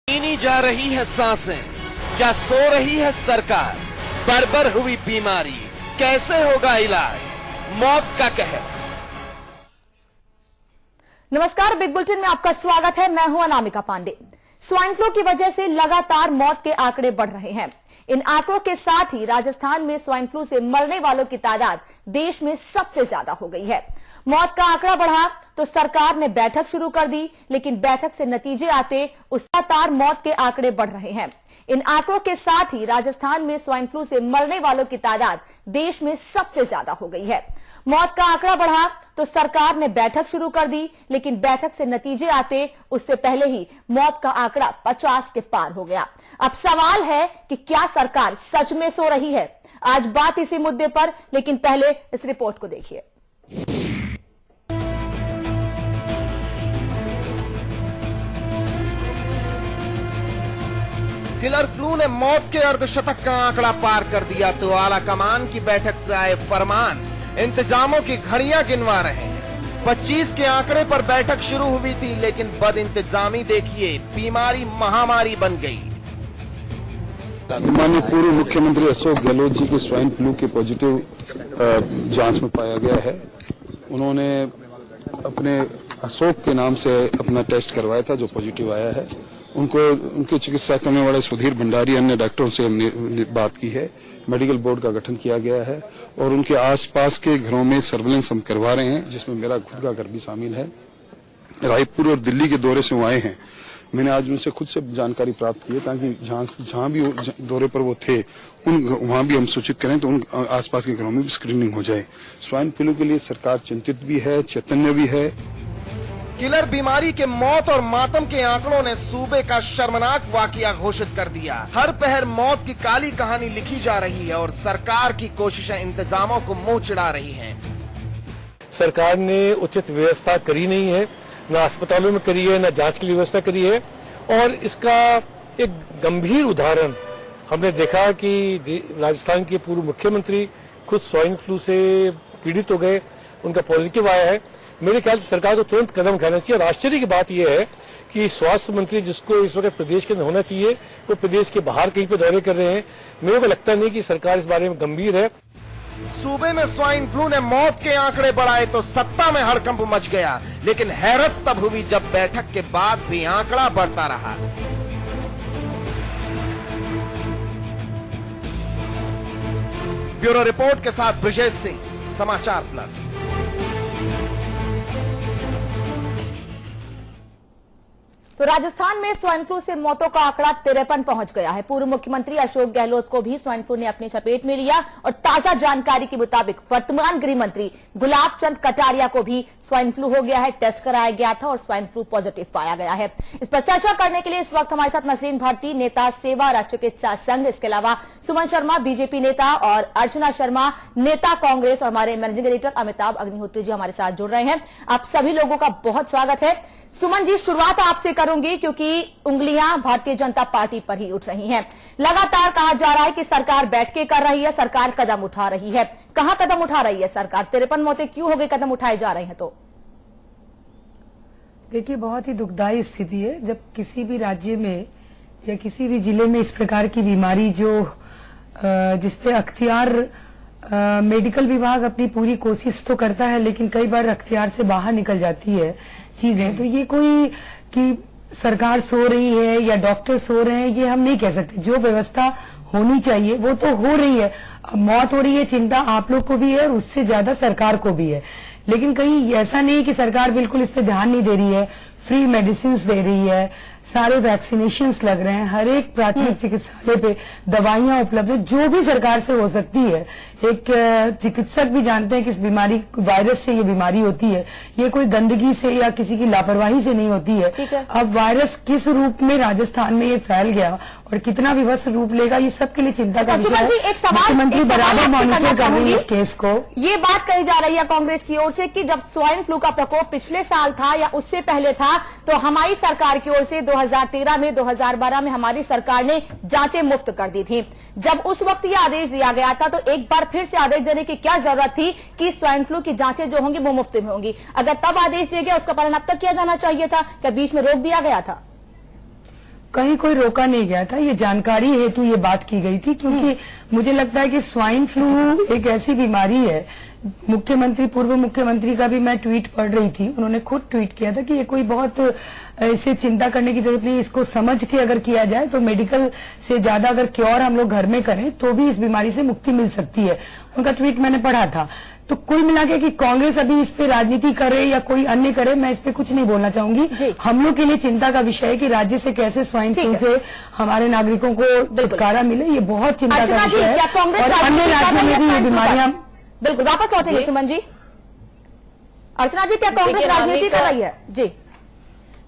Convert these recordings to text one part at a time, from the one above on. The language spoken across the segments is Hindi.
छीनी जा रही है सांसें, क्या सो रही है सरकार? बर्बर हुई बीमारी, कैसे होगा इलाज? मौत का कहर। नमस्कार, बिग बुलेटिन में आपका स्वागत है। मैं हूं अनामिका पांडे। स्वाइन फ्लू की वजह से लगातार मौत के आंकड़े बढ़ रहे हैं। इन आंकड़ों के साथ ही राजस्थान में स्वाइन फ्लू से मरने वालों की तादाद देश में सबसे ज्यादा हो गई है। मौत का आंकड़ा बढ़ा तो सरकार ने बैठक शुरू कर दी, लेकिन बैठक से नतीजे आते लगातार मौत के आंकड़े बढ़ रहे हैं। इन आंकड़ों के साथ ही राजस्थान में स्वाइन फ्लू से मरने वालों की तादाद देश में सबसे ज्यादा हो गई है। मौत का आंकड़ा बढ़ा तो सरकार ने बैठक शुरू कर दी, लेकिन बैठक से नतीजे आते उससे पहले ही मौत का आंकड़ा 50 के पार हो गया। अब सवाल है कि क्या सरकार सच में सो रही है? आज बात इसी मुद्दे पर, लेकिन पहले इस रिपोर्ट को देखिए। किलर फ्लू ने मौत के अर्धशतक का आंकड़ा पार कर दिया तो आला कमान की बैठक से आए फरमान इंतजामों की घड़ियां गिनवा रहे हैं। 25 के आंकड़े पर बैठक शुरू हुई थी, लेकिन बद इंतजामी देखिए बीमारी महामारी बन गई। माननीय पूर्व मुख्यमंत्री अशोक गहलोत जी की स्वाइन फ्लू के पॉजिटिव जांच में पाया गया है। उन्होंने अपने अशोक के नाम से अपना टेस्ट करवाया था, जो पॉजिटिव आया है। उनको उनकी चिकित्सा करने वाले सुधीर भंडारी अन्य डॉक्टरों से हमने बात की है। मेडिकल बोर्ड का गठन किया गया है और उनके आसपास के घरों में सर्वेलेंस हम करवा रहे हैं, जिसमें मेरा खुद का घर भी शामिल है। रायपुर और दिल्ली के दौरे से वो आए हैं। मैंने आज उनसे खुद से जानकारी प्राप्त की है, ताकि जहां भी दौरे पर वो थे वहां भी हम सूचित करें तो उन आसपास के घरों में भी स्क्रीनिंग हो जाए। स्वाइन फ्लू के लिए सरकार चिंतित भी है, चैतन्य भी है। किलर बीमारी के मौत और मातम के आंकड़ों ने सूबे का शर्मनाक वाकया घोषित कर दिया। हर पहर मौत की काली कहानी लिखी जा रही है और सरकार की कोशिशें इंतजामों को मुंह चिढ़ा रही हैं। सरकार ने उचित व्यवस्था करी नहीं है, न अस्पतालों में करी है, न जांच की व्यवस्था करी है। और इसका एक गंभीर उदाहरण हमने देखा कि राजस्थान के पूर्व मुख्यमंत्री खुद स्वाइन फ्लू से पीड़ित हो गए, उनका पॉजिटिव आया है। मेरे ख्याल से सरकार को तुरंत कदम उठाना चाहिए। और आश्चर्य की बात यह है कि स्वास्थ्य मंत्री जिसको इस वक्त प्रदेश के अंदर होना चाहिए, वो प्रदेश के बाहर कहीं पे दौरे कर रहे हैं। मेरे को लगता नहीं कि सरकार इस बारे में गंभीर है। सूबे में स्वाइन फ्लू ने मौत के आंकड़े बढ़ाए तो सत्ता में हड़कंप मच गया, लेकिन हैरत तब हुई जब बैठक के बाद भी आंकड़ा बढ़ता रहा। ब्यूरो रिपोर्ट के साथ ब्रिजेश सिंह, समाचार प्लस। तो राजस्थान में स्वाइन फ्लू से मौतों का आंकड़ा 53 पहुंच गया है। पूर्व मुख्यमंत्री अशोक गहलोत को भी स्वाइन फ्लू ने अपनी चपेट में लिया और ताजा जानकारी के मुताबिक वर्तमान गृह मंत्री गुलाब चंद कटारिया को भी स्वाइन फ्लू हो गया है। टेस्ट कराया गया था और स्वाइन फ्लू पॉजिटिव पाया गया है। इस पर चर्चा करने के लिए इस वक्त हमारे साथ नसरीन भट्टी, नेता सेवा राज्य चिकित्सा संघ, इसके अलावा सुमन शर्मा बीजेपी नेता और अर्चना शर्मा नेता कांग्रेस, और हमारे मैनेजिंग एडिटर अमिताभ अग्निहोत्री जी हमारे साथ जुड़ रहे हैं। आप सभी लोगों का बहुत स्वागत है। सुमन जी, शुरुआत आपसे करूंगी क्योंकि उंगलियां भारतीय जनता पार्टी पर ही उठ रही हैं। लगातार कहा जा रहा है कि सरकार बैठ के कर रही है, सरकार कदम उठा रही है। कहां कदम उठा रही है सरकार? 53 मौतें क्यों हो गई, कदम उठाए जा रहे हैं? तो देखिए, बहुत ही दुखदायी स्थिति है जब किसी भी राज्य में या किसी भी जिले में इस प्रकार की बीमारी जिसपे अख्तियार मेडिकल विभाग अपनी पूरी कोशिश तो करता है, लेकिन कई बार अख्तियार से बाहर निकल जाती है चीजें। तो ये कोई कि सरकार सो रही है या डॉक्टर सो रहे हैं, ये हम नहीं कह सकते। जो व्यवस्था होनी चाहिए वो तो हो रही है। मौत हो रही है, चिंता आप लोग को भी है और उससे ज्यादा सरकार को भी है। लेकिन कहीं ऐसा नहीं कि सरकार बिल्कुल इस पे ध्यान नहीं दे रही है। फ्री मेडिसिन दे रही है, सारे वैक्सीनेशंस लग रहे हैं, हर एक प्राथमिक चिकित्सालय पे दवाइयां उपलब्ध है। जो भी सरकार से हो सकती है। एक चिकित्सक भी जानते हैं कि इस बीमारी वायरस से ये बीमारी होती है, ये कोई गंदगी से या किसी की लापरवाही से नहीं होती है। अब वायरस किस रूप में राजस्थान में ये फैल गया और कितना विभत्स रूप लेगा, ये सबके लिए चिंता का विषय है। मुख्यमंत्री बराबर मॉनिटर कर रही है इस केस को। ये बात कही जा रही है कांग्रेस की ओर से कि जब स्वाइन फ्लू का प्रकोप पिछले साल था या उससे पहले था, तो हमारी सरकार की ओर से 2013 में 2012 में हमारी सरकार ने जांचें मुफ्त कर दी थी। जब उस वक्त ये आदेश दिया गया था तो एक बार फिर से आदेश देने की क्या जरूरत थी कि स्वाइन फ्लू की जांचें जो होंगी वो मुफ्त में होंगी? अगर तब आदेश दिया गया उसका पालन अब तक किया जाना चाहिए था, क्या बीच में रोक दिया गया था? कहीं कोई रोका नहीं गया था। ये जानकारी हेतु ये बात की गई थी, क्योंकि मुझे लगता है कि स्वाइन फ्लू एक ऐसी बीमारी है। मुख्यमंत्री, पूर्व मुख्यमंत्री का भी मैं ट्वीट पढ़ रही थी, उन्होंने खुद ट्वीट किया था कि ये कोई बहुत इसे चिंता करने की जरूरत नहीं, इसको समझ के अगर किया जाए तो मेडिकल से ज्यादा अगर क्योर हम लोग घर में करें तो भी इस बीमारी से मुक्ति मिल सकती है। उनका ट्वीट मैंने पढ़ा था। तो कुल मिला के कि कांग्रेस अभी इस पे राजनीति करे या कोई अन्य करे, मैं इस पे कुछ नहीं बोलना चाहूंगी। हम लोग के लिए चिंता का विषय है कि राज्य से कैसे स्वाइन फ्लू से हमारे नागरिकों को छुटकारा मिले, ये बहुत चिंता का विषय है। और अन्य राज्यों में भी ये बीमारियां बिल्कुल वापस लौटेंगे सुमन जी। अर्चना जी, क्या कांग्रेस राजनीति कर रही है? जी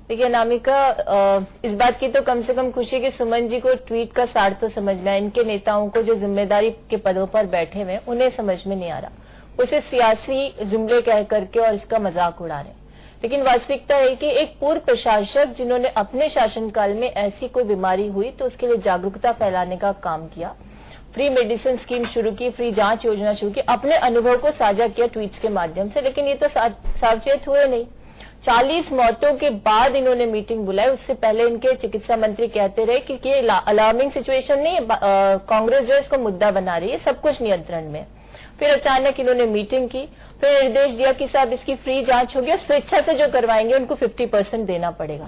देखिए अनामिका, इस बात की तो कम से कम खुशी है कि सुमन जी को ट्वीट का सार तो समझ में आया। इनके नेताओं को जो जिम्मेदारी के पदों पर बैठे हुए उन्हें समझ में नहीं आ रहा, उसे सियासी जुमले कह करके और इसका मजाक उड़ा रहे हैं। लेकिन वास्तविकता है कि एक पूर्व प्रशासक जिन्होंने अपने शासनकाल में ऐसी कोई बीमारी हुई तो उसके लिए जागरूकता फैलाने का काम किया, फ्री मेडिसिन स्कीम शुरू की, फ्री जांच योजना शुरू की, अपने अनुभव को साझा किया ट्वीट्स के माध्यम से। लेकिन ये तो सावचेत हुए नहीं। 40 मौतों के बाद इन्होंने मीटिंग बुलाई। उससे पहले इनके चिकित्सा मंत्री कहते रहे कि ये अलार्मिंग सिचुएशन नहीं है, कांग्रेस जो है इसको मुद्दा बना रही है, सब कुछ नियंत्रण में। फिर अचानक इन्होंने मीटिंग की, फिर निर्देश दिया कि साहब इसकी फ्री जांच होगी, स्वेच्छा से जो करवाएंगे उनको 50% देना पड़ेगा।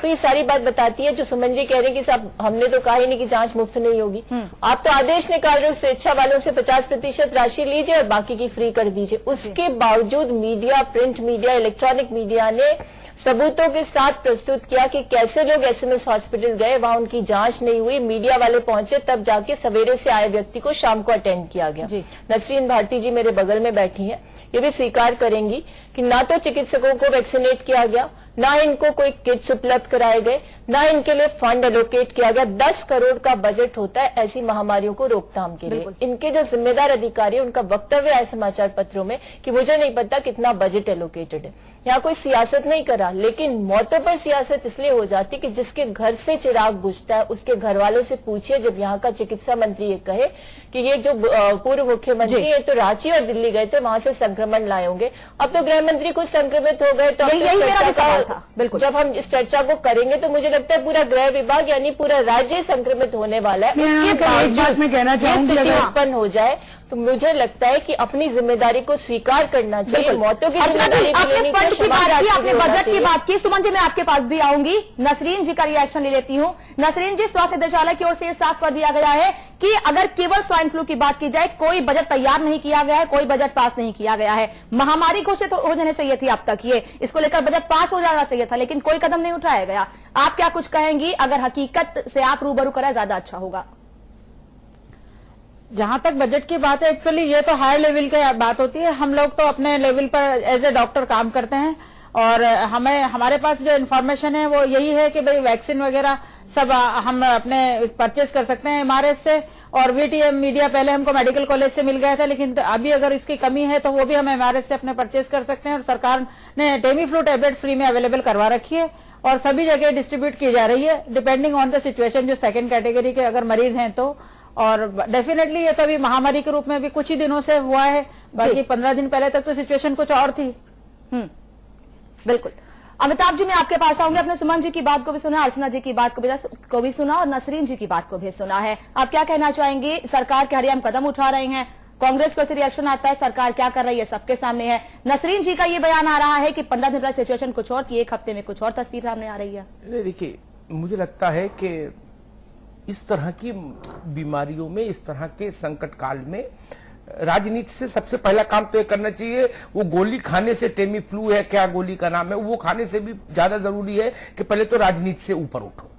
तो ये सारी बात बताती है जो सुमन जी कह रहे हैं कि साहब हमने तो कहा ही नहीं कि जांच मुफ्त नहीं होगी। आप तो आदेश निकाल रहे हो स्वेच्छा वालों से 50% राशि लीजिए और बाकी की फ्री कर दीजिए। उसके बावजूद media, print media, electronic media ने सबूतों के साथ प्रस्तुत किया कि कैसे लोग एसएमएस हॉस्पिटल गए, वहां उनकी जांच नहीं हुई, मीडिया वाले पहुंचे, तब जाके सवेरे से आए व्यक्ति को शाम को अटेंड किया गया। नसरीन भारती जी मेरे बगल में बैठी हैं, ये भी स्वीकार करेंगी कि ना तो चिकित्सकों को वैक्सीनेट किया गया, ना इनको कोई किट्स उपलब्ध कराए गए, ना इनके लिए फंड एलोकेट किया गया। 10 करोड़ का बजट होता है ऐसी महामारियों को रोकथाम के लिए। इनके जो जिम्मेदार अधिकारी, उनका वक्तव्य है समाचार पत्रों में कि मुझे नहीं पता कितना बजट एलोकेटेड है। यहाँ कोई सियासत नहीं करा, लेकिन मौतों पर सियासत इसलिए हो जाती कि जिसके घर से चिराग बुझता है उसके घर वालों से पूछिए। जब यहाँ का चिकित्सा मंत्री ये कहे कि ये जो पूर्व मुख्यमंत्री है तो रांची और दिल्ली गए थे, वहां से संक्रमण लाए होंगे, अब तो गृह मंत्री खुद संक्रमित हो गए। तो यही मेरा सवाल था। बिल्कुल, जब हम इस चर्चा को करेंगे तो मुझे लगता है पूरा गृह विभाग यानी पूरा राज्य संक्रमित होने वाला है। उसके बावजूद मैं कहना चाहूंगी अगर उत्पन्न हो जाए तो मुझे लगता है कि अपनी जिम्मेदारी को स्वीकार करना चाहिए। मौतों की जिम्मेदारी आपने बजट की बात की। सुमन जी, मैं आपके पास भी आऊंगी। नसरीन जी का रिएक्शन ले लेती हूं। नसरीन जी, स्वास्थ्य निदेशालय की ओर से साफ कर दिया गया है कि अगर केवल स्वाइन फ्लू की बात की जाए, कोई बजट तैयार नहीं किया गया है, कोई बजट पास नहीं किया गया है। महामारी घोषित हो जानी चाहिए थी अब तक, ये इसको लेकर बजट पास हो जाना चाहिए था, लेकिन कोई कदम नहीं उठाया गया। आप क्या कुछ कहेंगी? अगर हकीकत से आप रूबरू करें ज्यादा अच्छा होगा। जहां तक बजट की बात है, एक्चुअली ये तो हायर लेवल की बात होती है। हम लोग तो अपने लेवल पर एज ए डॉक्टर काम करते हैं और हमारे पास जो इन्फॉर्मेशन है वो यही है कि भाई वैक्सीन वगैरह सब हम अपने परचेज कर सकते हैं एमआरएस से, और वीटीएम मीडिया पहले हमको मेडिकल कॉलेज से मिल गया था, लेकिन अभी अगर इसकी कमी है तो वो भी हम एमआरएस से अपने परचेज कर सकते हैं। और सरकार ने टेमीफ्लू टैबलेट फ्री में अवेलेबल करवा रखी है और सभी जगह डिस्ट्रीब्यूट की जा रही है डिपेंडिंग ऑन द सिचुएशन, जो सेकेंड कैटेगरी के अगर मरीज हैं तो। और डेफिनेटली ये तो अभी महामारी के रूप में भी कुछ ही दिनों से हुआ है, बाकी 15 दिन पहले तक तो सिचुएशन कुछ और थी। बिल्कुल। अमिताभ जी, मैं आपके पास आऊंगी। आपने सुमन जी की बात को भी सुना, अर्चना जी की बात को भी सुना और नसरीन जी की बात को भी सुना है। आप क्या कहना चाहेंगे? सरकार के हरियाम कदम उठा रहे हैं, कांग्रेस पर से रिएक्शन आता है, सरकार क्या कर रही है सबके सामने है। नसरीन जी का ये बयान आ रहा है कि 15 दिन पहले सिचुएशन कुछ और थी, एक हफ्ते में कुछ और तस्वीर सामने आ रही है। देखिए, मुझे लगता है कि इस तरह की बीमारियों में, इस तरह के संकट काल में राजनीति से सबसे पहला काम तो ये करना चाहिए, वो गोली खाने से, टेमी फ्लू है क्या गोली का नाम है, वो खाने से भी ज्यादा जरूरी है कि पहले तो राजनीति से ऊपर उठो।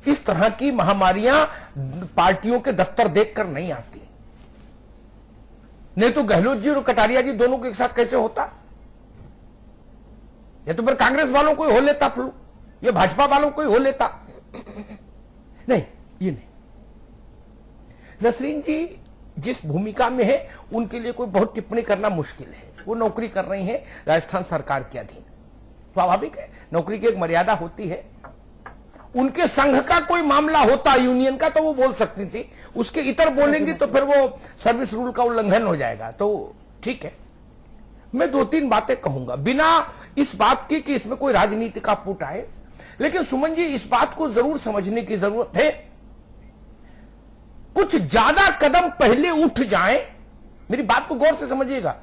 इस तरह की महामारियां पार्टियों के दफ्तर देखकर नहीं आती, नहीं तो गहलोत जी और कटारिया जी दोनों के साथ कैसे होता? या तो फिर कांग्रेस वालों को हो लेता फ्लू, या भाजपा वालों को हो लेता। नहीं, ये नहीं। नसरीन जी जिस भूमिका में है उनके लिए कोई बहुत टिप्पणी करना मुश्किल है। वो नौकरी कर रही है राजस्थान सरकार के अधीन, स्वाभाविक है, नौकरी की एक मर्यादा होती है। उनके संघ का कोई मामला होता यूनियन का तो वो बोल सकती थी, उसके इतर बोलेंगी तो फिर वो सर्विस रूल का उल्लंघन हो जाएगा, तो ठीक है। मैं 2-3 बातें कहूंगा बिना इस बात की कि इसमें कोई राजनीति का पुट आए। लेकिन सुमन जी, इस बात को जरूर समझने की जरूरत है, कुछ ज्यादा कदम पहले उठ जाएं, मेरी बात को गौर से समझिएगा,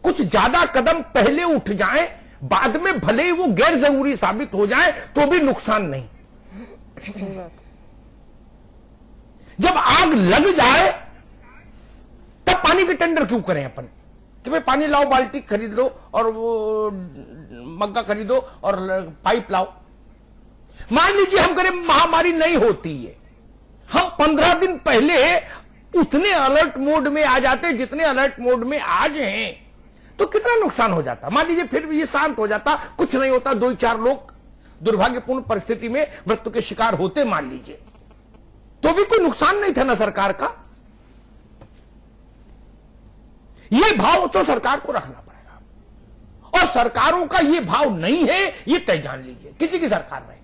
कुछ ज्यादा कदम पहले उठ जाएं, बाद में भले ही वो गैर जरूरी साबित हो जाए तो भी नुकसान नहीं। जब आग लग जाए तब पानी के टेंडर क्यों करें अपन कि भाई पानी लाओ, बाल्टी खरीद लो और वो मग्गा खरीदो और पाइप लाओ। मान लीजिए हम करें महामारी नहीं होती है, हम 15 दिन पहले उतने अलर्ट मोड में आ जाते जितने अलर्ट मोड में आज हैं, तो कितना नुकसान हो जाता। मान लीजिए फिर भी ये शांत हो जाता, कुछ नहीं होता, 2-4 लोग दुर्भाग्यपूर्ण परिस्थिति में मृत्यु के शिकार होते मान लीजिए, तो भी कोई नुकसान नहीं था ना सरकार का। ये भाव तो सरकार को रखना पड़ेगा, और सरकारों का ये भाव नहीं है, ये तय जान लीजिए, किसी की सरकार नहीं।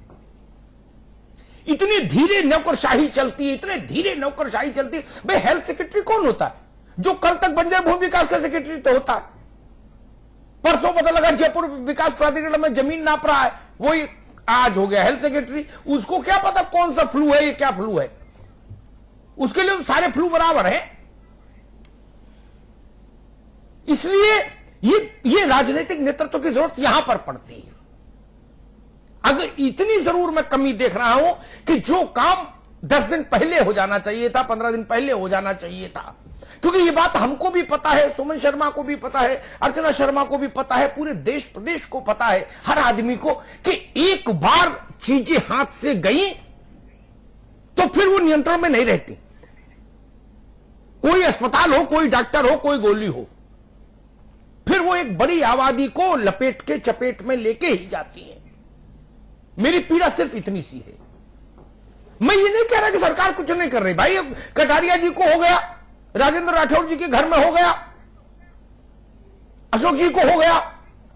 इतनी धीरे नौकरशाही चलती है, इतने धीरे नौकरशाही चलती है। भाई हेल्थ सेक्रेटरी कौन होता है? जो कल तक बंजर भूमि विकास का सेक्रेटरी तो होता है, परसों पता लगा जयपुर विकास प्राधिकरण में जमीन नाप रहा है, वही आज हो गया हेल्थ सेक्रेटरी। उसको क्या पता कौन सा फ्लू है, ये क्या फ्लू है? उसके लिए सारे फ्लू बराबर हैं। इसलिए ये राजनीतिक नेतृत्व की जरूरत यहां पर पड़ती है। अगर इतनी जरूर मैं कमी देख रहा हूं कि जो काम 10 दिन पहले हो जाना चाहिए था, 15 दिन पहले हो जाना चाहिए था, क्योंकि ये बात हमको भी पता है, सुमन शर्मा को भी पता है, अर्चना शर्मा को भी पता है, पूरे देश प्रदेश को पता है, हर आदमी को, कि एक बार चीजें हाथ से गई तो फिर वो नियंत्रण में नहीं रहती। कोई अस्पताल हो, कोई डॉक्टर हो, कोई गोली हो, फिर वो एक बड़ी आबादी को लपेट के चपेट में लेके ही जाती है। मेरी पीड़ा सिर्फ इतनी सी है। मैं ये नहीं कह रहा कि सरकार कुछ नहीं कर रही। भाई कटारिया जी को हो गया, राजेंद्र राठौर जी के घर में हो गया, अशोक जी को हो गया,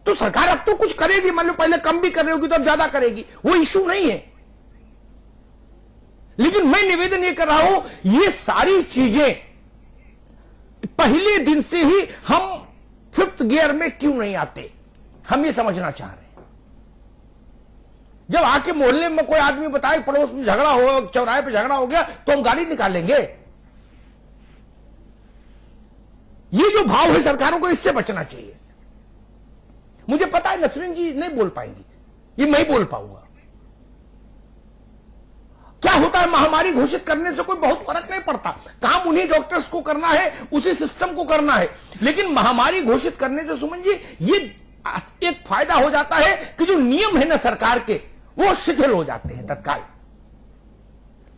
तो सरकार अब तो कुछ करेगी। मान लो पहले कम भी कर रही होगी तो अब ज्यादा करेगी, वो इश्यू नहीं है। लेकिन मैं निवेदन ये कर रहा हूं, ये सारी चीजें पहले दिन से ही हम 5th गियर में क्यों नहीं आते, हम ये समझना चाह रहे हैं। जब आके मोहल्ले में कोई आदमी बताए पड़ोस में झगड़ा हो, चौराहे पे झगड़ा हो गया, तो हम गाड़ी निकालेंगे। ये जो भाव है सरकारों को, इससे बचना चाहिए। मुझे पता है नसरीन जी नहीं बोल पाएंगी, ये मैं ही बोल पाऊंगा। क्या होता है, महामारी घोषित करने से कोई बहुत फर्क नहीं पड़ता, काम उन्हीं डॉक्टर्स को करना है, उसी सिस्टम को करना है। लेकिन महामारी घोषित करने से सुमन जी ये एक फायदा हो जाता है कि जो नियम है ना सरकार के, वो शिथिल हो जाते हैं तत्काल,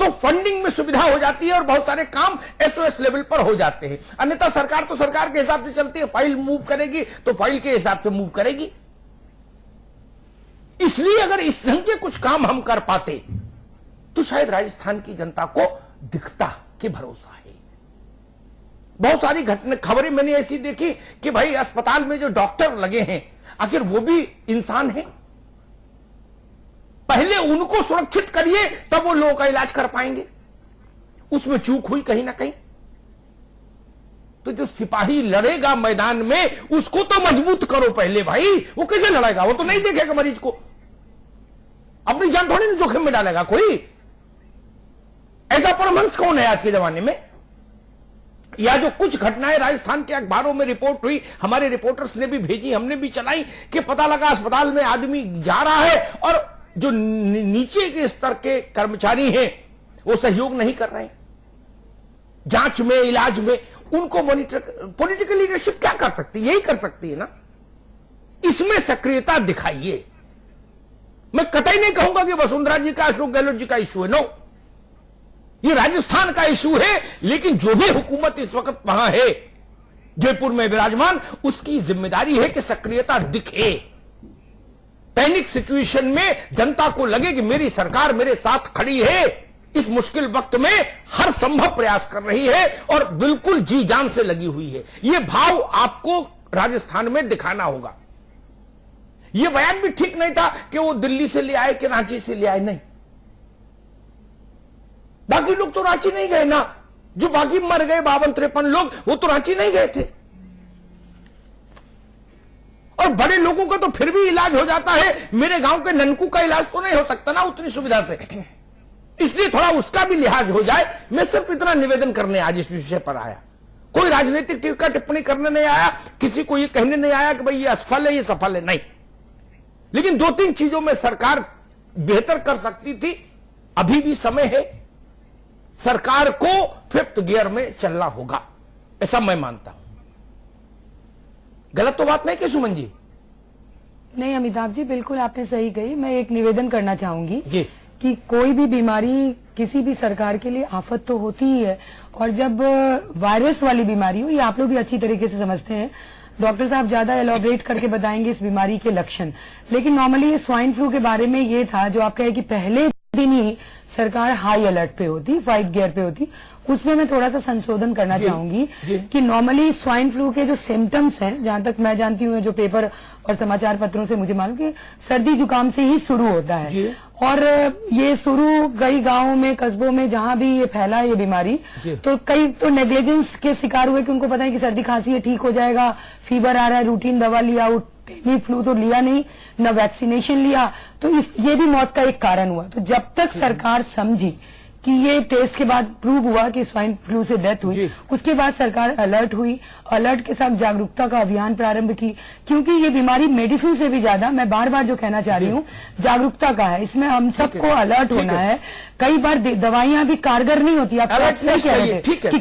तो फंडिंग में सुविधा हो जाती है और बहुत सारे काम एसओएस लेवल पर हो जाते हैं। अन्यथा सरकार तो सरकार के हिसाब से चलती है, फाइल मूव करेगी तो फाइल के हिसाब से मूव करेगी। इसलिए अगर इस ढंग के कुछ काम हम कर पाते तो शायद राजस्थान की जनता को दिखता कि भरोसा है। बहुत सारी खबरें मैंने ऐसी देखी कि भाई अस्पताल में जो डॉक्टर लगे हैं, आखिर वो भी इंसान हैं। पहले उनको सुरक्षित करिए तब वो लोगों का इलाज कर पाएंगे। उसमें चूक हुई कहीं ना कहीं। तो जो सिपाही लड़ेगा मैदान में, उसको तो मजबूत करो पहले भाई। वो कैसे लड़ेगा? वो तो नहीं देखेगा मरीज को, अपनी जान थोड़ी ना जोखिम में डालेगा कोई। ऐसा परमहंस कौन है आज के जमाने में? या जो कुछ घटनाएं राजस्थान के अखबारों में रिपोर्ट हुई, हमारे रिपोर्टर्स ने भी भेजी, हमने भी चलाई, कि पता लगा अस्पताल में आदमी जा रहा है और जो नीचे के स्तर के कर्मचारी हैं वो सहयोग नहीं कर रहे हैं जांच में, इलाज में। उनको मॉनिटर, पॉलिटिकल लीडरशिप क्या कर सकती है? यही कर सकती है ना। इसमें सक्रियता दिखाइए। मैं कतई नहीं कहूंगा कि वसुंधरा जी का, अशोक गहलोत जी का इशू है, नो, ये राजस्थान का इशू है। लेकिन जो भी हुकूमत इस वक्त वहां है, जयपुर में विराजमान, उसकी जिम्मेदारी है कि सक्रियता दिखे। पैनिक सिचुएशन में जनता को लगे कि मेरी सरकार मेरे साथ खड़ी है, इस मुश्किल वक्त में हर संभव प्रयास कर रही है और बिल्कुल जी जान से लगी हुई है। यह भाव आपको राजस्थान में दिखाना होगा। यह बयान भी ठीक नहीं था कि वो दिल्ली से ले आए कि रांची से ले आए, नहीं। बाकी लोग तो रांची नहीं गए ना, जो बाकी मर गए 52-53 लोग, वो तो रांची नहीं गए थे। और बड़े लोगों का तो फिर भी इलाज हो जाता है, मेरे गांव के ननकू का इलाज तो नहीं हो सकता ना उतनी सुविधा से, इसलिए थोड़ा उसका भी लिहाज हो जाए। मैं सिर्फ इतना निवेदन करने आज इस विषय पर आया, कोई राजनीतिक टीका टिप्पणी करने नहीं आया, किसी को ये कहने नहीं आया कि भाई ये असफल है ये सफल है, नहीं। लेकिन 2-3 चीजों में सरकार बेहतर कर सकती थी, अभी भी समय है, सरकार को 5th गियर में चलना होगा, ऐसा मैं मानता हूं। गलत तो बात नहीं कि सुमन जी? नहीं अमिताभ जी, बिल्कुल आपने सही कही। मैं एक निवेदन करना चाहूंगी जी कि कोई भी बीमारी किसी भी सरकार के लिए आफत तो होती ही है, और जब वायरस वाली बीमारी हो, ये आप लोग भी अच्छी तरीके से समझते हैं, डॉक्टर साहब ज्यादा एलॉबरेट करके बताएंगे इस बीमारी के लक्षण, लेकिन नॉर्मली ये स्वाइन फ्लू के बारे में ये था जो आप कहे कि पहले दिन ही सरकार हाई अलर्ट पे होती, 5 गियर पे होती, उसमें मैं थोड़ा सा संशोधन करना चाहूंगी कि नॉर्मली स्वाइन फ्लू के जो सिम्टम्स हैं, जहां तक मैं जानती हूँ, जो पेपर और समाचार पत्रों से मुझे मालूम कि सर्दी जुकाम से ही शुरू होता है, और ये शुरू कई गांवों में, कस्बों में जहां भी ये फैला है ये बीमारी, तो कई तो नेग्लिजेंस के शिकार हुए कि उनको पता है कि सर्दी खांसी है, ठीक हो जाएगा, फीवर आ रहा है, रूटीन दवा लिया, टेमी फ्लू तो लिया नहीं, न वैक्सीनेशन लिया, तो ये भी मौत का एक कारण हुआ। तो जब तक सरकार समझी कि ये टेस्ट के बाद प्रूव हुआ कि स्वाइन फ्लू से डेथ हुई, उसके बाद सरकार अलर्ट हुई, अलर्ट के साथ जागरूकता का अभियान प्रारंभ की, क्योंकि ये बीमारी मेडिसिन से भी ज्यादा, मैं बार बार जो कहना चाह रही हूँ, जागरूकता का है। इसमें हम सबको अलर्ट होना है। कई बार दवाइयां भी कारगर नहीं होती, आप सही कह रहे थे कि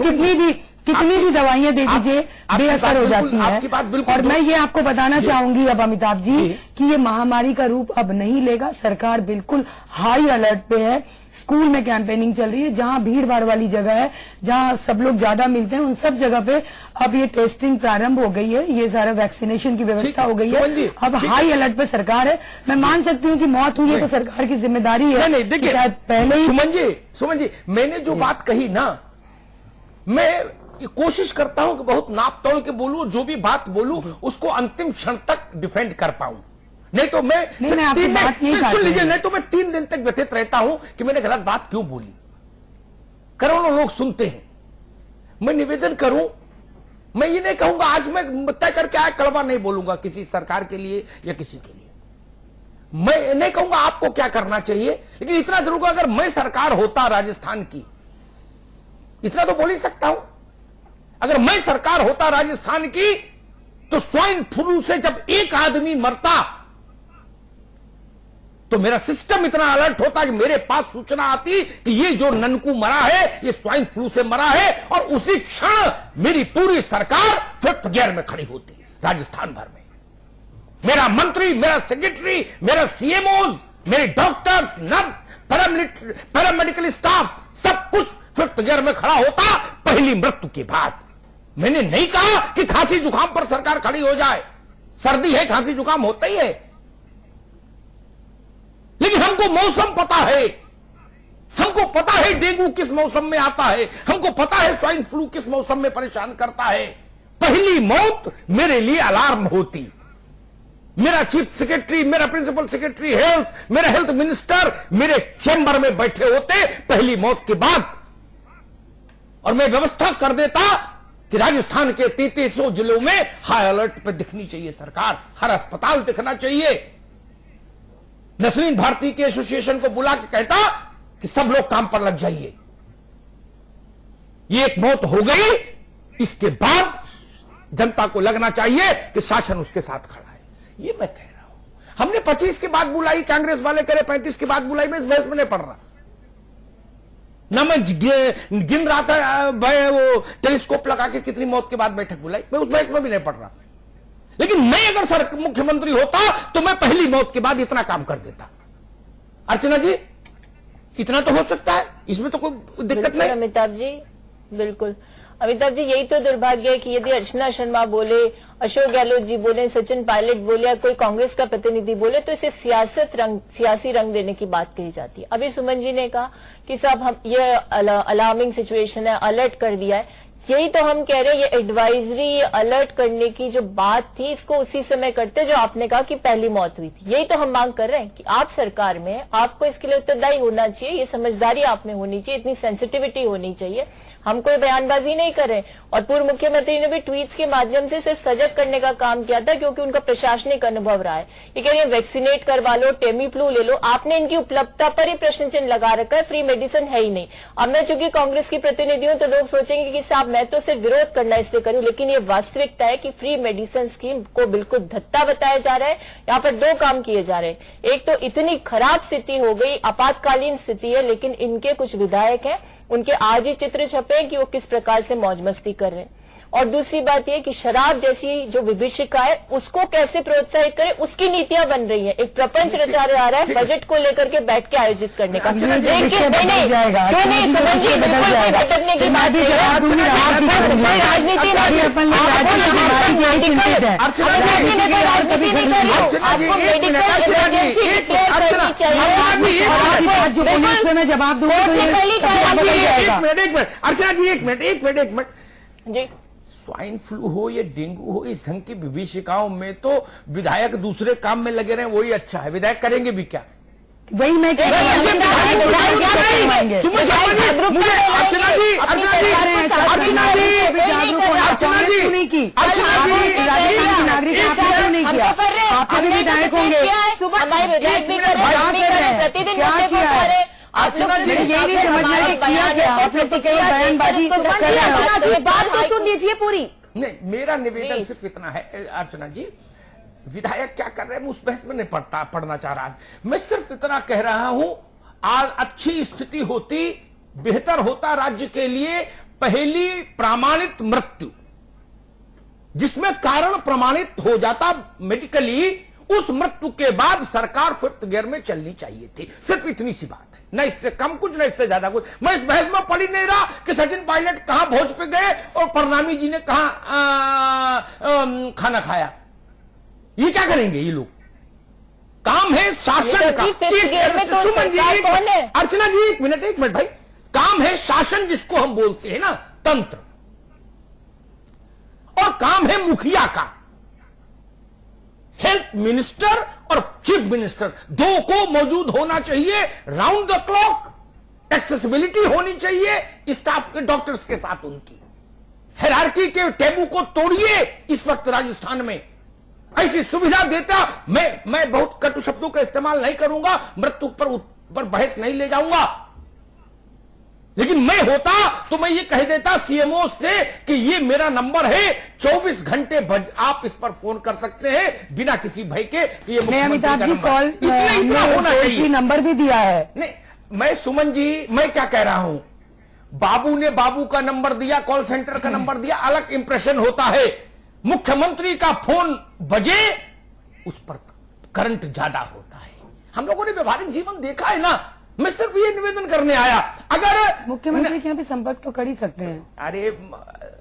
कितनी भी दवाइयां दे दीजिए बेअसर हो जाती है। और मैं ये आपको बताना चाहूंगी अब अमिताभ जी कि ये महामारी का रूप अब नहीं लेगा, सरकार बिल्कुल हाई अलर्ट पे है। स्कूल में कैंपेनिंग चल रही है, जहां भीड़ भाड़ वाली जगह है, जहां सब लोग ज्यादा मिलते हैं, उन सब जगह पे अब ये टेस्टिंग प्रारंभ हो गई है, ये सारा वैक्सीनेशन की व्यवस्था हो गई है। अब हाई अलर्ट पे सरकार है। मैं मान सकती हूँ कि मौत हुई है तो सरकार की जिम्मेदारी है। नहीं देखिए, शायद पहले ही सुमन जी मैंने जो बात कही ना, मैं कोशिश करता हूं कि बहुत नाप तोल के बोलूं, जो भी बात बोलूं उसको अंतिम क्षण तक डिफेंड कर पाऊं। नहीं तो मैं सुन लीजिए, नहीं तो मैं 3 दिन तक व्यथित रहता हूं कि मैंने गलत बात क्यों बोली। करोड़ों लोग सुनते हैं, मैं निवेदन करूं, मैं ये नहीं कहूंगा आज मैं तय करके आया कड़वा नहीं बोलूंगा किसी सरकार के लिए या किसी के लिए, मैं नहीं कहूंगा आपको क्या करना चाहिए, लेकिन इतना जरूर अगर मैं सरकार होता राजस्थान की, इतना तो बोल ही सकता हूं, अगर मैं सरकार होता राजस्थान की तो स्वाइन फ्लू से जब एक आदमी मरता तो मेरा सिस्टम इतना अलर्ट होता कि मेरे पास सूचना आती कि ये जो ननकू मरा है ये स्वाइन फ्लू से मरा है, और उसी क्षण मेरी पूरी सरकार 5th गियर में खड़ी होती राजस्थान भर में। मेरा मंत्री, मेरा सेक्रेटरी, मेरा सीएमओज, मेरे डॉक्टर्स, नर्स, पैरामेडिकल स्टाफ, सब कुछ 5th गियर में खड़ा होता पहली मृत्यु के बाद। मैंने नहीं कहा कि खांसी जुकाम पर सरकार खड़ी हो जाए, सर्दी है खांसी जुकाम होता ही है, लेकिन हमको मौसम पता है, हमको पता है डेंगू किस मौसम में आता है, हमको पता है स्वाइन फ्लू किस मौसम में परेशान करता है। पहली मौत मेरे लिए अलार्म होती। मेरा चीफ सेक्रेटरी, मेरा प्रिंसिपल सेक्रेटरी हेल्थ, मेरा हेल्थ मिनिस्टर मेरे चैम्बर में बैठे होते पहली मौत के बाद, और मैं व्यवस्था कर देता कि राजस्थान के 3300 जिलों में हाई अलर्ट पर दिखनी चाहिए सरकार, हर अस्पताल दिखना चाहिए। नसरीन भारती के एसोसिएशन को बुला के कहता कि सब लोग काम पर लग जाइए। ये एक मौत हो गई, इसके बाद जनता को लगना चाहिए कि शासन उसके साथ खड़ा है। ये मैं कह रहा हूं। हमने 25 के बाद बुलाई, कांग्रेस वाले करे 35 के बाद बुलाई, मैं इस बहस में नहीं पढ़ रहा ना, मैं गिन रहा था वो टेलीस्कोप लगा के कितनी मौत के बाद बैठक बुलाई, मैं उस बहस में भी नहीं पढ़ रहा। लेकिन मैं अगर मुख्यमंत्री होता तो मैं पहली मौत के बाद इतना काम कर देता। अर्चना जी, इतना तो हो सकता है, इसमें तो कोई दिक्कत नहीं। अमिताभ जी, बिल्कुल अमिताभ जी, यही तो दुर्भाग्य है कि यदि अर्चना शर्मा बोले, अशोक गहलोत जी बोले, सचिन पायलट बोले या कोई कांग्रेस का प्रतिनिधि बोले तो इसे सियासी रंग देने की बात कही जाती है। अभी सुमन जी ने कहा कि साहब हम ये अलार्मिंग सिचुएशन है, अलर्ट कर दिया है, यही तो हम कह रहे हैं, ये एडवाइजरी, ये अलर्ट करने की जो बात थी, इसको उसी समय करते जो आपने कहा कि पहली मौत हुई थी। यही तो हम मांग कर रहे हैं कि आप सरकार में, आपको इसके लिए उत्तरदायी होना चाहिए, ये समझदारी आप में होनी चाहिए, इतनी सेंसिटिविटी होनी चाहिए। हम कोई बयानबाजी नहीं कर रहे। और पूर्व मुख्यमंत्री ने भी ट्वीट्स के माध्यम से सिर्फ सजग करने का काम किया था, क्योंकि उनका प्रशासनिक अनुभव रहा है। ये कह रही है वैक्सीनेट करवा लो, टेमीफ्लू ले लो, आपने इनकी उपलब्धता पर ही प्रश्न चिन्ह लगा रखा है, फ्री मेडिसिन है ही नहीं। अब मैं चूंकि कांग्रेस की प्रतिनिधि हूं तो लोग सोचेंगे कि साहब मैं तो सिर्फ विरोध करना इसलिए करूं, लेकिन ये वास्तविकता है कि फ्री मेडिसिन स्कीम को बिल्कुल धत्ता बताया जा रहा है। यहाँ पर दो काम किए जा रहे हैं, एक तो इतनी खराब स्थिति हो गई, आपातकालीन स्थिति है, लेकिन इनके कुछ विधायक हैं, उनके आज ही चित्र छपे हैं कि वो किस प्रकार से मौज मस्ती कर रहे हैं। और दूसरी बात यह कि शराब जैसी जो विभिषिका है उसको कैसे प्रोत्साहित करें, उसकी नीतियां बन रही हैं। एक प्रपंच रचा जा रहा है बजट को लेकर के बैठ के आयोजित करने का। नहीं, नहीं समझिए, बिल्कुल भटकने की बात नहीं है, राजनीति मैं जवाब दूंगा तो अर्चना जी एक मिनट जी। स्वाइन फ्लू हो या डेंगू हो, इस ढंग की विभीषिकाओं में तो विधायक दूसरे काम में लगे रहे, वही अच्छा है। विधायक करेंगे भी क्या? वही मैं कह रही हूं। आपने भी विधायक होंगे, प्रतिदिन आप लोग ये नहीं समझना कि किया क्या, आप लोग तो केवल बयानबाजी कर रहे हैं। बात तो सुन लीजिए पूरी। नहीं, मेरा निवेदन सिर्फ इतना है अर्चना जी, विधायक क्या कर रहे हैं मैं उस बहस में नहीं पढ़ना चाह रहा। मैं सिर्फ इतना कह रहा हूं, आज अच्छी स्थिति होती, बेहतर होता राज्य के लिए पहली प्रमाणित मृत्यु, जिसमें कारण प्रमाणित हो जाता मेडिकली, उस मृत्यु के बाद सरकार फिफ्थ गियर में चलनी चाहिए थी। सिर्फ इतनी सी बात है, न इससे कम कुछ, न इससे ज्यादा कुछ। मैं इस बहस में पढ़ ही नहीं रहा कि सचिन पायलट कहां भोज पे गए और परनामी जी ने कहां खाना खाया। ये क्या करेंगे ये लोग? काम है शासन का। सुमन जी, अर्चना जी एक मिनट भाई, काम है शासन जिसको हम बोलते हैं ना, तंत्र, और काम है मुखिया का। हेल्थ मिनिस्टर और चीफ मिनिस्टर दो को मौजूद होना चाहिए, राउंड द क्लॉक एक्सेसिबिलिटी होनी चाहिए स्टाफ के, डॉक्टर्स के साथ उनकी हायरार्की के टेबू को तोड़िए। इस वक्त राजस्थान में ऐसी सुविधा देता, मैं बहुत कटु शब्दों का इस्तेमाल नहीं करूंगा, मृत्यु पर बहस नहीं ले जाऊंगा, लेकिन मैं होता तो मैं ये कह देता सीएमओ से कि ये मेरा नंबर है, 24 घंटे आप इस पर फोन कर सकते हैं बिना किसी भय के कि ये अमिताभ जी कॉल इतना होना चाहिए। नंबर भी दिया है। नहीं, मैं सुमन जी, मैं क्या कह रहा हूं, बाबू ने बाबू का नंबर दिया, कॉल सेंटर का नंबर दिया, अलग इंप्रेशन होता है। मुख्यमंत्री का फोन बजे, उस पर करंट ज्यादा होता है। हम लोगों ने व्यवहारिक जीवन देखा है ना। मैं सिर्फ ये निवेदन करने आया, अगर मुख्यमंत्री के यहाँ भी संपर्क तो कर ही सकते हैं। अरे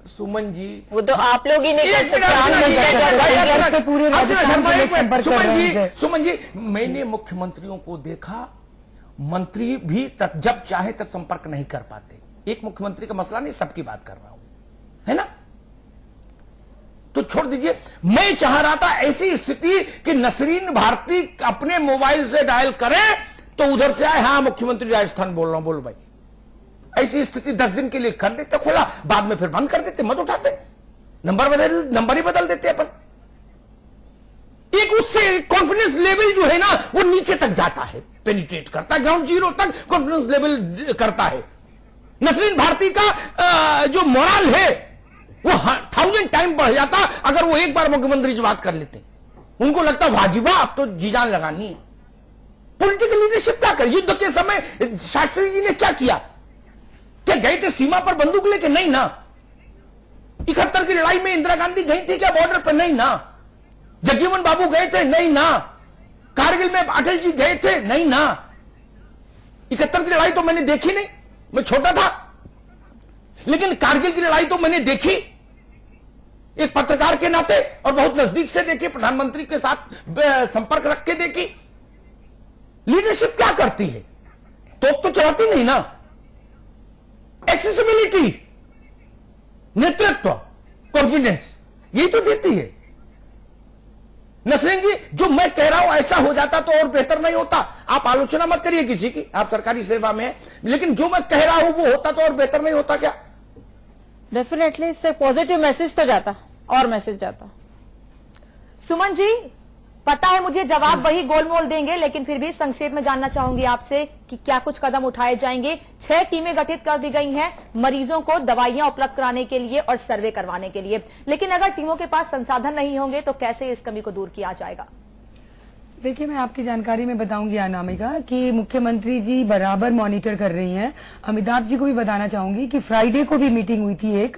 सुमन जी, वो तो आप लोग ही नहीं कर सकते। सुमन जी, मैंने मुख्यमंत्रियों को देखा, मंत्री भी जब चाहे तब संपर्क नहीं कर पाते। एक मुख्यमंत्री का मसला नहीं, सबकी बात कर रहा हूं, है ना। तो छोड़ दीजिए, मैं चाह रहा था ऐसी स्थिति कि नसरीन भारती अपने मोबाइल से डायल करे तो उधर से आए, हाँ मुख्यमंत्री राजस्थान बोल रहा हूं, बोलो भाई। ऐसी स्थिति 10 दिन के लिए कर देते खोला, बाद में फिर बंद कर देते, मत उठाते, नंबर ही बदल देते अपन। एक उससे कॉन्फिडेंस लेवल जो है ना वो नीचे तक जाता है, पेनिट्रेट करता है, ग्राउंड जीरो तक कॉन्फिडेंस लेवल करता है। नसरीन भारती का जो मोरल है वो 1000 टाइम बढ़ जाता अगर वो एक बार मुख्यमंत्री से बात कर लेते। उनको लगता वाजिबा अब तो जी जान लगानी है। पॉलिटिकल लीडरशिप क्या करे? युद्ध के समय शास्त्री जी ने क्या किया? क्या गए थे सीमा पर बंदूक लेके? नहीं ना। 71 की लड़ाई में इंदिरा गांधी गई थी क्या बॉर्डर पर? नहीं ना। जगजीवन बाबू गए थे? नहीं ना। कारगिल में अटल जी गए थे? नहीं ना। 71 की लड़ाई तो मैंने देखी नहीं, मैं छोटा था, लेकिन कारगिल की लड़ाई तो मैंने देखी एक पत्रकार के नाते, और बहुत नजदीक से देखी, प्रधानमंत्री के साथ संपर्क रख के देखी। लीडरशिप क्या करती है? तो चलाती नहीं ना। एक्सेसिबिलिटी नेतृत्व, कॉन्फिडेंस, यही तो देती है। नसरीन जी, जो मैं कह रहा हूं ऐसा हो जाता तो और बेहतर नहीं होता। आप आलोचना मत करिए किसी की, आप सरकारी सेवा में हैं, लेकिन जो मैं कह रहा हूं वो होता तो और बेहतर नहीं होता क्या? डेफिनेटली इससे पॉजिटिव मैसेज तो जाता और मैसेज जाता। सुमन जी, पता है मुझे जवाब वही गोलमोल देंगे, लेकिन फिर भी संक्षेप में जानना चाहूंगी आपसे कि क्या कुछ कदम उठाए जाएंगे। 6 टीमें गठित कर दी गई हैं मरीजों को दवाइयां उपलब्ध कराने के लिए और सर्वे करवाने के लिए, लेकिन अगर टीमों के पास संसाधन नहीं होंगे तो कैसे इस कमी को दूर किया जाएगा? देखिए, मैं आपकी जानकारी में बताऊंगी अनामिका कि मुख्यमंत्री जी बराबर मॉनिटर कर रही हैं। अमिताभ जी को भी बताना चाहूंगी कि फ्राइडे को भी मीटिंग हुई थी एक,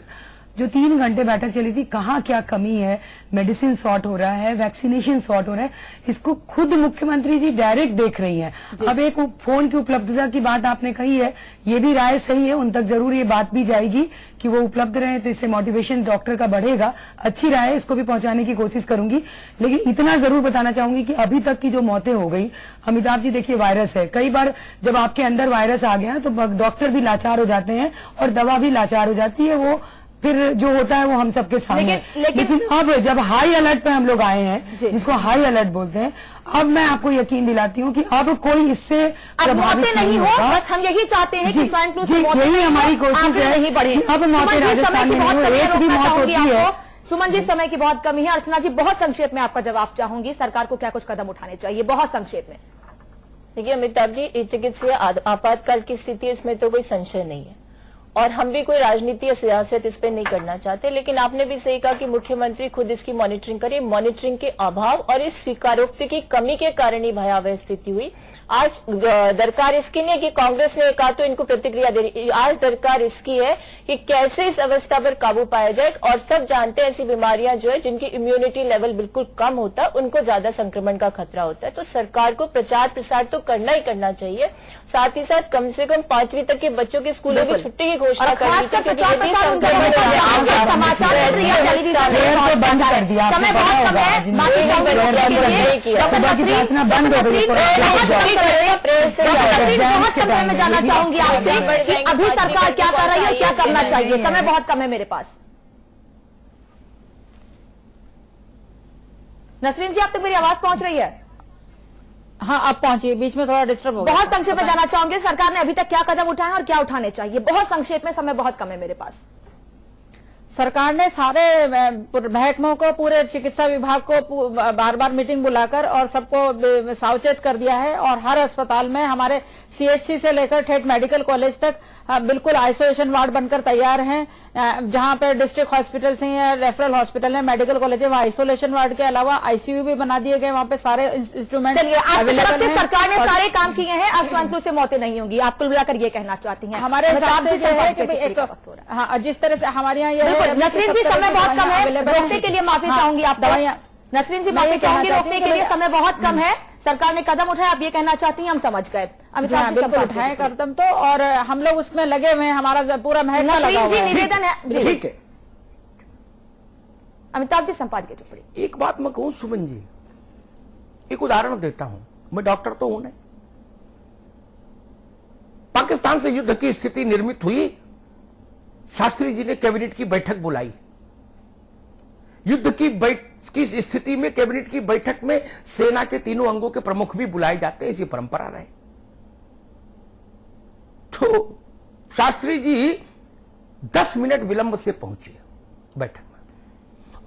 जो 3 घंटे बैठक चली थी। कहाँ क्या कमी है, मेडिसिन शॉर्ट हो रहा है, वैक्सीनेशन शॉर्ट हो रहा है, इसको खुद मुख्यमंत्री जी डायरेक्ट देख रही हैं। अब एक फोन की उपलब्धता की बात आपने कही है, ये भी राय सही है, उन तक जरूर ये बात भी जाएगी कि वो उपलब्ध रहे, तो इससे मोटिवेशन डॉक्टर का बढ़ेगा। अच्छी राय है, इसको भी पहुंचाने की कोशिश करूंगी। लेकिन इतना जरूर बताना चाहूंगी कि अभी तक की जो मौतें हो गई, अमिताभ जी देखिए, वायरस है, कई बार जब आपके अंदर वायरस आ गया तो डॉक्टर भी लाचार हो जाते हैं और दवा भी लाचार हो जाती है, वो फिर जो होता है वो हम सबके सामने। लेकिन अब जब हाई अलर्ट पे हम लोग आए हैं, जिसको हाई अलर्ट बोलते हैं, अब मैं आपको यकीन दिलाती हूँ कि अब कोई इससे प्रभावित नहीं होगा। बस हम यही चाहते हैं कि स्वाइन फ्लू से मौतें यही हमारी कोशिश है नहीं बढ़े। अब मौतें राजस्थान में नहीं हो, एक भी मौत होती है। सुमन जी, समय की बहुत कमी है। अर्चना जी, बहुत संक्षेप में आपका जवाब चाहूंगी, सरकार को क्या कुछ कदम उठाने चाहिए, बहुत संक्षेप में। देखिए अमिताभ जी, चिकित्सीय आपातकाल की स्थिति, इसमें तो कोई संशय नहीं है और हम भी कोई राजनीति या सियासत इस पे नहीं करना चाहते, लेकिन आपने भी सही कहा कि मुख्यमंत्री खुद इसकी मॉनिटरिंग करे। मॉनिटरिंग के अभाव और इस स्वीकारोक्ति की कमी के कारण ही भयावह स्थिति हुई। आज दरकार इसकी नहीं है कि कांग्रेस ने कहा तो इनको प्रतिक्रिया दे रही, आज दरकार इसकी है कि कैसे इस अवस्था पर काबू पाया जाए। और सब जानते हैं ऐसी बीमारियां जो है जिनकी इम्यूनिटी लेवल बिल्कुल कम होता है, उनको ज्यादा संक्रमण का खतरा होता है। तो सरकार को प्रचार प्रसार तो करना ही करना चाहिए, साथ ही साथ कम से कम 5वीं तक के बच्चों की स्कूलों की छुट्टी की घोषणा करनी चाहिए, क्योंकि यदि बंद कर दिया, बंद हो गई। बहुत कम मैं जानना चाहूंगी आपसे कि अभी सरकार क्या कर रही है, क्या करना चाहिए? समय बहुत कम है मेरे पास। नसरीन जी, आप तक मेरी आवाज पहुंच रही है? हाँ, अब पहुंचिए, बीच में थोड़ा डिस्टर्ब हो गया। बहुत संक्षेप में जानना चाहूंगी, सरकार ने अभी तक क्या कदम उठाए और क्या उठाने चाहिए? बहुत संक्षेप में, समय बहुत कम है मेरे पास। सरकार ने सारे महकमों को, पूरे चिकित्सा विभाग को बार बार मीटिंग बुलाकर और सबको सावचेत कर दिया है और हर अस्पताल में हमारे सीएचसी से लेकर ठेठ मेडिकल कॉलेज तक बिल्कुल आइसोलेशन वार्ड बनकर तैयार हैं। जहां पे डिस्ट्रिक्ट हॉस्पिटल से या रेफरल हॉस्पिटल है, मेडिकल कॉलेज है, वहाँ आइसोलेशन वार्ड के अलावा आईसीयू भी बना दिए गए, वहाँ पे सारे इंस्ट्रूमेंट अवेलेबल हैं। सरकार ने सारे काम किए हैं, अब स्वाइन फ्लू से मौतें नहीं होंगी, आप कुल मिलाकर ये कहना चाहती हैं? हमारे हिसाब से जो है कि एक हाँ, जिस तरह से हमारे यहाँ ये नसरीन जी, समय बहुत कम है, रोकने के लिए माफी चाहूंगी आप दवाइयां। नसरीन जी, माफी चाहूंगी, रोकने के लिए समय बहुत कम है, सरकार ने कदम उठाया, आप ये कहना चाहती हैं, हम समझ गए। अमिताभ जी, बिल्कुल उठाए कदम तो, और हम लोग उसमें लगे हुए हैं, हमारा पूरा महकमा लगा हुआ है। नसरीन जी, निवेदन है जी। ठीक है, अमिताभ जी, संपादकीय टिप्पणी। एक बात मैं कहूं सुमन जी, एक उदाहरण देता हूं, मैं डॉक्टर तो हूं नहीं। पाकिस्तान से युद्ध की स्थिति निर्मित हुई, शास्त्री जी ने कैबिनेट की बैठक बुलाई। युद्ध की स्थिति में कैबिनेट की बैठक में सेना के तीनों अंगों के प्रमुख भी बुलाए जाते हैं, ऐसी परंपरा रहे। तो शास्त्री जी 10 मिनट विलंब से पहुंचे बैठक में,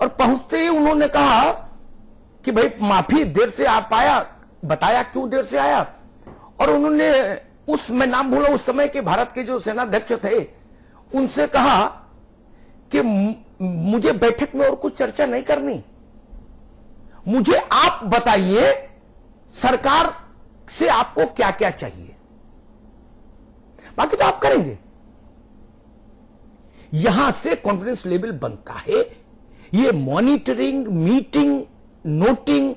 और पहुंचते ही उन्होंने कहा कि भाई माफी, देर से आ पाया, बताया क्यों देर से आया। और उन्होंने मैं नाम भूला, उस समय के भारत के जो सेनाध्यक्ष थे, उनसे कहा कि मुझे बैठक में और कुछ चर्चा नहीं करनी, मुझे आप बताइए सरकार से आपको क्या क्या चाहिए, बाकी तो आप करेंगे। यहां से कॉन्फिडेंस लेवल बनता है। ये monitoring, meeting, noting,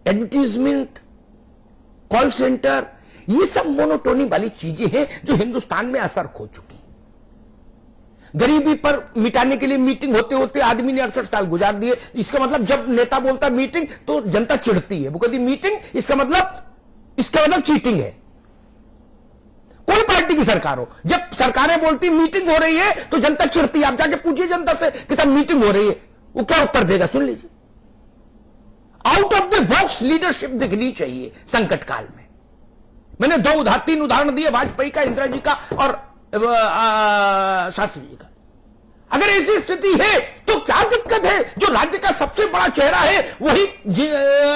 advertisement, call centre, ये सब मोनोटोनी वाली चीजें हैं जो हिंदुस्तान में असर खो चुकी। गरीबी पर मिटाने के लिए मीटिंग होते होते आदमी ने 68 साल गुजार दिए। इसका मतलब जब नेता बोलता मीटिंग तो जनता चिढ़ती है, वो कहती मीटिंग, इसका मतलब चीटिंग है। कोई पार्टी पार्टी की सरकार हो, जब सरकारें बोलती मीटिंग हो रही है तो जनता चिढ़ती है। आप जाके पूछिए जनता से कि साहब मीटिंग हो रही है, वो क्या उत्तर देगा, सुन लीजिए। Out of the box leadership दिखनी चाहिए संकट काल में। मैंने 3 उदाहरण दिए, वाजपेयी का, इंदिरा जी का और शास्त्री जी का। अगर ऐसी स्थिति है तो क्या दिक्कत है, जो राज्य का सबसे बड़ा चेहरा है वही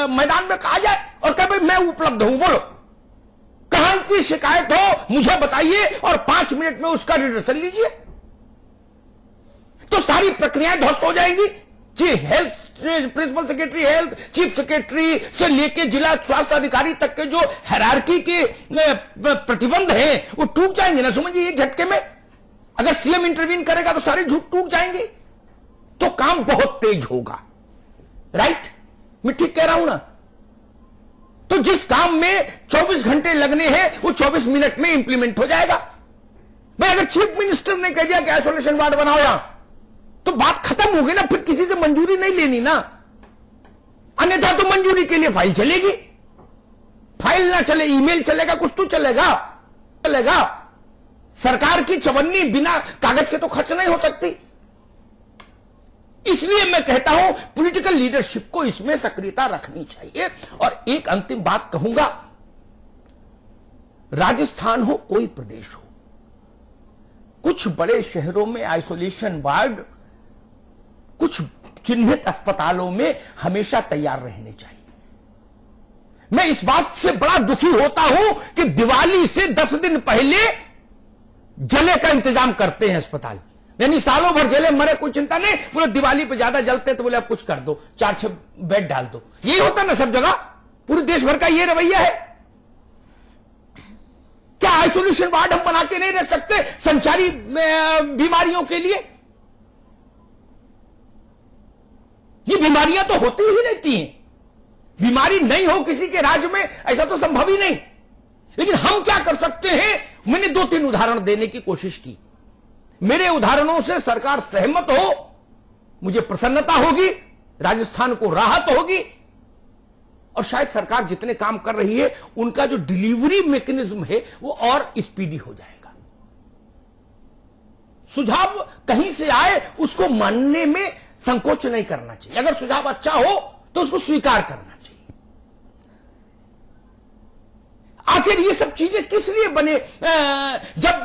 मैदान में कहा जाए और कहे भाई मैं उपलब्ध हूं, बोलो कहां की शिकायत हो मुझे बताइए और 5 मिनट में उसका रिहर्सल लीजिए, तो सारी प्रक्रियाएं ध्वस्त हो जाएंगी। जी health, principal secretary health, chief secretary से लेकर जिला स्वास्थ्य अधिकारी तक के जो हायरार्की के प्रतिबंध हैं वो टूट जाएंगे ना सुमन जी एक झटके में। अगर सीएम इंटरवीन करेगा तो सारे झूठ टूट जाएंगे, तो काम बहुत तेज होगा। राइट, मैं ठीक कह रहा हूं ना? तो जिस काम में 24 घंटे लगने हैं वो 24 मिनट में इंप्लीमेंट हो जाएगा। भाई अगर चीफ मिनिस्टर ने कह दिया कि आइसोलेशन वार्ड बनाओ यहां, तो बात खत्म हो गई ना, फिर किसी से मंजूरी नहीं लेनी ना। अन्यथा तो मंजूरी के लिए फाइल चलेगी, फाइल ना चले ईमेल चलेगा, कुछ तो चलेगा। सरकार की चवन्नी बिना कागज के तो खर्च नहीं हो सकती। इसलिए मैं कहता हूं पॉलिटिकल लीडरशिप को इसमें सक्रियता रखनी चाहिए। और एक अंतिम बात कहूंगा, राजस्थान हो कोई प्रदेश हो, कुछ बड़े शहरों में आइसोलेशन वार्ड कुछ चिन्हित अस्पतालों में हमेशा तैयार रहने चाहिए। मैं इस बात से बड़ा दुखी होता हूं कि दिवाली से 10 दिन पहले जले का इंतजाम करते हैं अस्पताल, यानी सालों भर जले मरे कोई चिंता नहीं, बोले दिवाली पे ज्यादा जलते तो बोले अब कुछ कर दो, 4-6 बेड डाल दो। यही होता ना सब जगह, पूरे देश भर का ये रवैया है। क्या आइसोलेशन वार्ड हम बना के नहीं रह सकते संचारी बीमारियों के लिए? ये बीमारियां तो होती ही रहती हैं, बीमारी नहीं हो किसी के राज्य में ऐसा तो संभव ही नहीं। लेकिन हम क्या कर सकते हैं, मैंने 2-3 उदाहरण देने की कोशिश की। मेरे उदाहरणों से सरकार सहमत हो, मुझे प्रसन्नता होगी, राजस्थान को राहत होगी, और शायद सरकार जितने काम कर रही है उनका जो डिलीवरी मैकेनिज्म है वो और स्पीडी हो जाएगा। सुझाव कहीं से आए उसको मानने में संकोच नहीं करना चाहिए। अगर सुझाव अच्छा हो तो उसको स्वीकार करना चाहिए। आखिर ये सब चीजें किस लिए बने? जब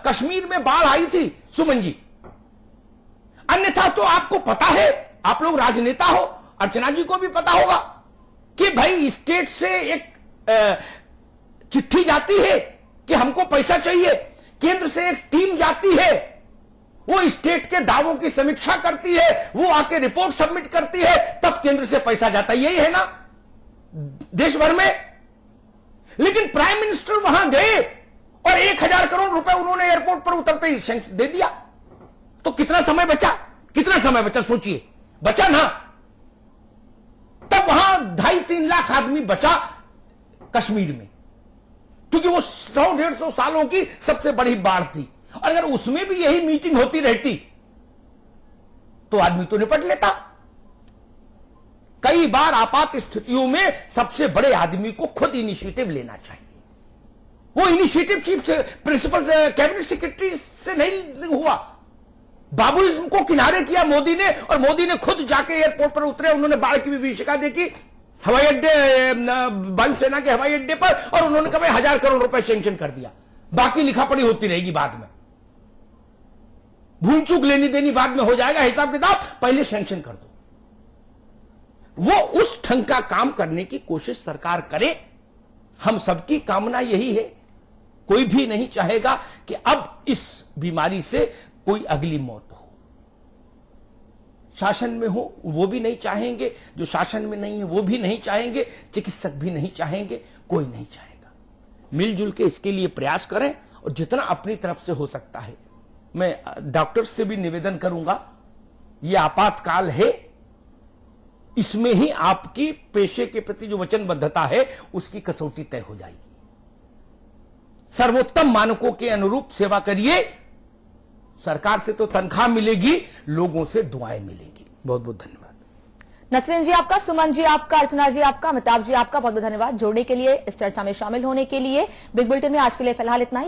कश्मीर में बाढ़ आई थी सुमन जी, अन्यथा तो आपको पता है, आप लोग राजनेता हो, अर्चना जी को भी पता होगा कि भाई स्टेट से एक चिट्ठी जाती है कि हमको पैसा चाहिए, केंद्र से एक टीम जाती है, वो स्टेट के दावों की समीक्षा करती है, वो आके रिपोर्ट सबमिट करती है, तब केंद्र से पैसा जाता है। यही है ना देश भर में? लेकिन प्राइम मिनिस्टर वहां गए और 1000 करोड़ रुपए उन्होंने एयरपोर्ट पर उतरते ही सैंक्शन दे दिया। तो कितना समय बचा? कितना समय बचा सोचिए, बचा ना? तब वहां 2.5-3 लाख आदमी बचा कश्मीर में, क्योंकि वो 100-150 सालों की सबसे बड़ी बाढ़ थी। और अगर उसमें भी यही मीटिंग होती रहती तो आदमी तो निपट लेता। कई बार आपात स्थितियों में सबसे बड़े आदमी को खुद इनिशिएटिव लेना चाहिए। वो इनिशिएटिव चीफ से, प्रिंसिपल से, कैबिनेट सेक्रेटरी से नहीं हुआ। बाबुइज्म को किनारे किया मोदी ने, और मोदी ने खुद जाके एयरपोर्ट पर उतरे, उन्होंने बाढ़ की विभीषिका देखी हवाई अड्डे, वायुसेना के हवाई अड्डे पर, और उन्होंने कहा 1000 करोड़ रुपए सैंक्शन कर दिया। बाकी लिखा पढ़ी होती रहेगी बाद में, भूल चूक लेनी देनी बाद में हो जाएगा, हिसाब किताब पहले सैंक्शन कर दो। वो उस ढंग का काम करने की कोशिश सरकार करे। हम सबकी कामना यही है, कोई भी नहीं चाहेगा कि अब इस बीमारी से कोई अगली मौत हो। शासन में हो वो भी नहीं चाहेंगे, जो शासन में नहीं है वो भी नहीं चाहेंगे, चिकित्सक भी नहीं चाहेंगे, कोई नहीं चाहेगा। मिलजुल के इसके लिए प्रयास करें, और जितना अपनी तरफ से हो सकता है। मैं डॉक्टर्स से भी निवेदन करूंगा, ये आपातकाल है, इसमें ही आपकी पेशे के प्रति जो वचनबद्धता है उसकी कसौटी तय हो जाएगी। सर्वोत्तम मानकों के अनुरूप सेवा करिए। सरकार से तो तनख्वाह मिलेगी, लोगों से दुआएं मिलेंगी। बहुत बहुत धन्यवाद। नसरीन जी आपका, सुमन जी आपका, अर्चना जी आपका, अमिताभ जी आपका बहुत बहुत धन्यवाद जुड़ने के लिए, इस चर्चा में शामिल होने के लिए। बिग बुलेटिन में आज के लिए फिलहाल इतना ही।